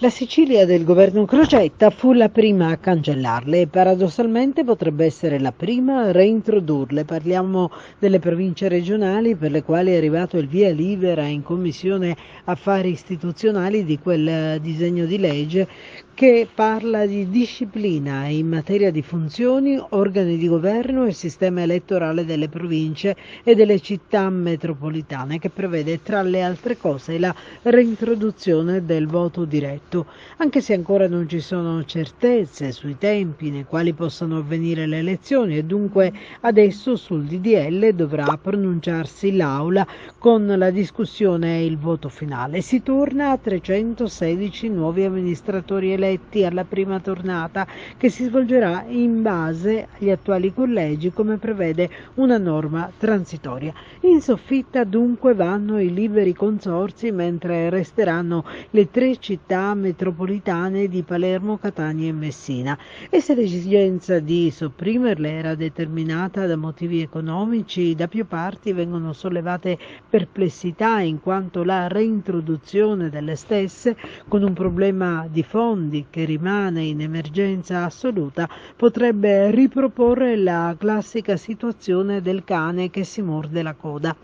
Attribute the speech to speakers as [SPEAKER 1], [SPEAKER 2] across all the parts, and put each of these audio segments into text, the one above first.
[SPEAKER 1] La Sicilia del governo Crocetta fu la prima a cancellarle e paradossalmente potrebbe essere la prima a reintrodurle. Parliamo delle province regionali per le quali è arrivato il via libera in Commissione Affari Istituzionali di quel disegno di legge che parla di disciplina in materia di funzioni, organi di governo e sistema elettorale delle province e delle città metropolitane, che prevede tra le altre cose la reintroduzione del voto diretto, anche se ancora non ci sono certezze sui tempi nei quali possano avvenire le elezioni e dunque adesso sul DDL dovrà pronunciarsi l'Aula con la discussione e il voto finale. Si torna a 316 nuovi amministratori eletti alla prima tornata che si svolgerà in base agli attuali collegi come prevede una norma transitoria. In soffitta dunque vanno i liberi consorzi mentre resteranno le tre città metropolitane di Palermo, Catania e Messina. E se l'esigenza di sopprimerle era determinata da motivi economici, da più parti vengono sollevate perplessità in quanto la reintroduzione delle stesse, con un problema di fondi che rimane in emergenza assoluta, potrebbe riproporre la classica situazione del cane che si morde la coda.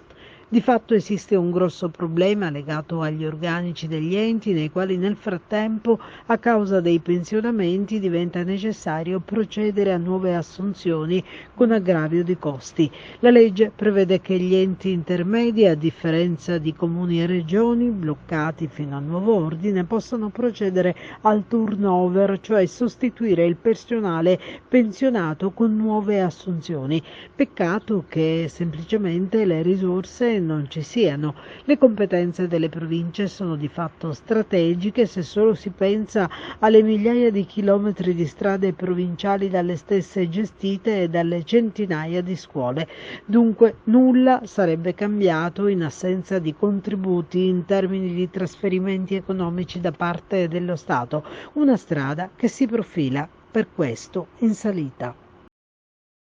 [SPEAKER 1] Di fatto esiste un grosso problema legato agli organici degli enti nei quali nel frattempo, a causa dei pensionamenti, diventa necessario procedere a nuove assunzioni con aggravio di costi. La legge prevede che gli enti intermedi, a differenza di comuni e regioni bloccati fino a nuovo ordine, possano procedere al turnover, cioè sostituire il personale pensionato con nuove assunzioni. Peccato che semplicemente le risorse non ci siano. Le competenze delle province sono di fatto strategiche se solo si pensa alle migliaia di chilometri di strade provinciali dalle stesse gestite e dalle centinaia di scuole. Dunque nulla sarebbe cambiato in assenza di contributi in termini di trasferimenti economici da parte dello Stato, una strada che si profila per questo in salita.